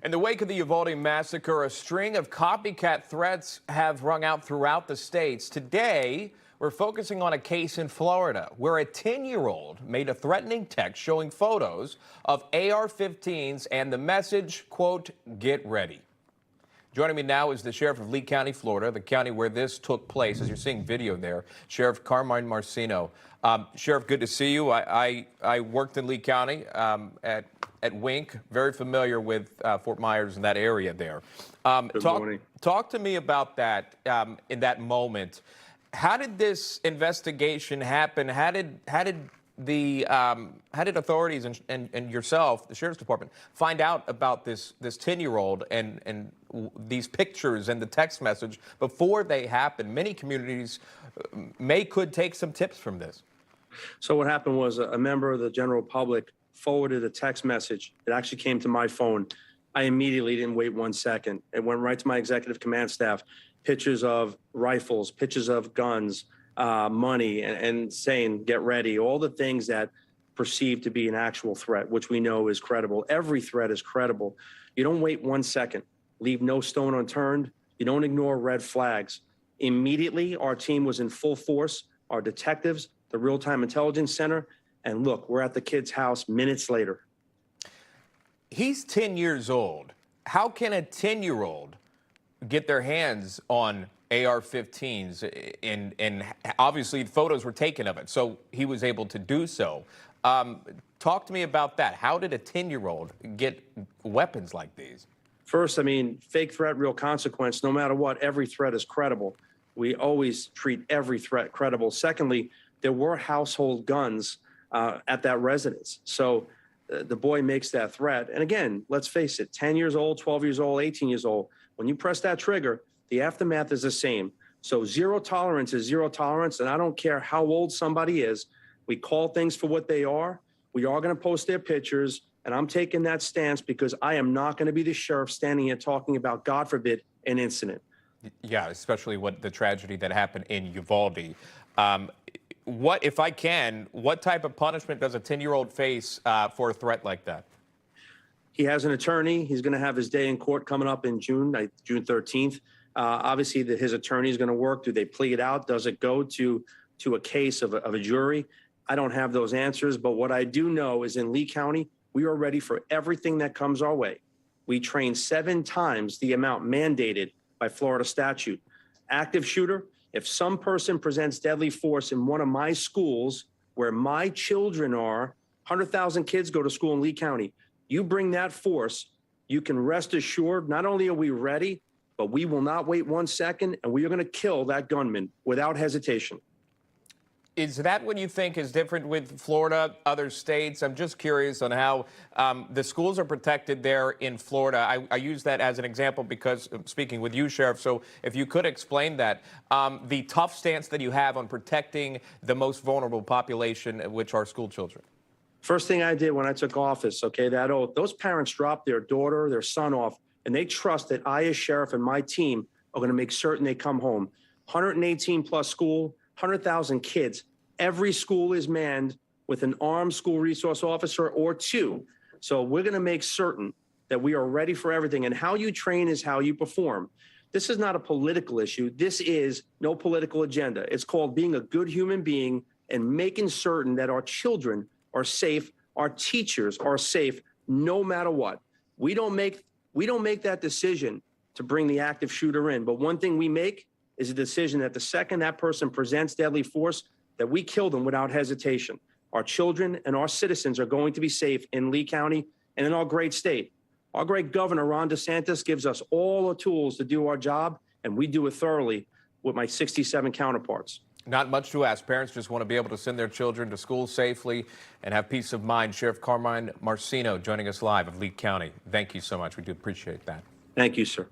In the wake of the Uvalde massacre, a string of copycat threats have rung out throughout the states. Today, we're focusing on a case in Florida where a 10-year-old made a threatening text showing photos of AR-15s and the message, quote, "Get ready." Joining me now is the sheriff of Lee County, Florida, the county where this took place, as you're seeing video there, Sheriff Carmine Marceno. Sheriff, good to see you. I worked in Lee County at Wink, very familiar with Fort Myers and that area there. Good morning. Talk to me about that in that moment. How did this investigation happen? How did authorities and yourself, the sheriff's department, find out about this 10-year-old and these pictures and the text message before they happened? Many communities could take some tips from this. So what happened was a member of the general public forwarded a text message. It actually came to my phone. I immediately didn't wait 1 second. It went right to my executive command staff. Pictures of rifles, pictures of guns, money, and saying, "Get ready," all the things that perceived to be an actual threat, which we know is credible. Every threat is credible. You don't wait 1 second. Leave no stone unturned. You don't ignore red flags. Immediately, our team was in full force, our detectives, the Real-Time Intelligence Center, and look, we're at the kid's house minutes later. He's 10 years old. How can a 10-year-old get their hands on AR-15s? And obviously photos were taken of it, so he was able to do so. Talk to me about that. How did a 10-year-old get weapons like these? First, I mean, fake threat, real consequence. No matter what, every threat is credible. We always treat every threat credible. Secondly, there were household guns at that residence. So the boy makes that threat. And again, let's face it, 10 years old, 12 years old, 18 years old, when you press that trigger, the aftermath is the same. So zero tolerance is zero tolerance. And I don't care how old somebody is. We call things for what they are. We are going to post their pictures. And I'm taking that stance because I am not going to be the sheriff standing here talking about, God forbid, an incident. Yeah, especially the tragedy that happened in Uvalde. What type of punishment does a 10-year-old face for a threat like that? He has an attorney. He's going to have his day in court coming up in June 13th. Obviously, his attorney is going to work. Do they plea it out? Does it go to a case of a jury? I don't have those answers. But what I do know is in Lee County, we are ready for everything that comes our way. We train 7 times the amount mandated by Florida statute. Active shooter, if some person presents deadly force in one of my schools where my children are, 100,000 kids go to school in Lee County. You bring that force, you can rest assured, not only are we ready, but we will not wait 1 second, and we are going to kill that gunman without hesitation. Is that what you think is different with Florida, other states? I'm just curious on how the schools are protected there in Florida. I use that as an example because I'm speaking with you, Sheriff, so if you could explain that, the tough stance that you have on protecting the most vulnerable population, which are school children. First thing I did when I took office, okay, that oath, those parents dropped their daughter, their son off, and they trust that I as sheriff and my team are going to make certain they come home. 118 plus school, 100,000 kids. Every school is manned with an armed school resource officer or 2. So we're going to make certain that we are ready for everything. And how you train is how you perform. This is not a political issue. This is no political agenda. It's called being a good human being and making certain that our children are safe, our teachers are safe, no matter what. We don't make that decision to bring the active shooter in. But one thing we make is a decision that the second that person presents deadly force, that we kill them without hesitation. Our children and our citizens are going to be safe in Lee County and in our great state. Our great governor, Ron DeSantis, gives us all the tools to do our job, and we do it thoroughly with my 67 counterparts. Not much to ask. Parents just want to be able to send their children to school safely and have peace of mind. Sheriff Carmine Marceno joining us live of Lee County. Thank you so much. We do appreciate that. Thank you, sir.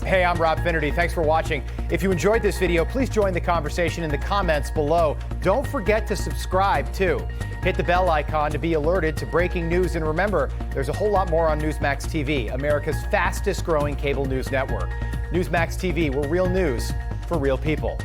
Hey, I'm Rob Finnerty. Thanks for watching. If you enjoyed this video, please join the conversation in the comments below. Don't forget to subscribe, too. Hit the bell icon to be alerted to breaking news. And remember, there's a whole lot more on Newsmax TV, America's fastest growing cable news network. Newsmax TV, we're real news for real people.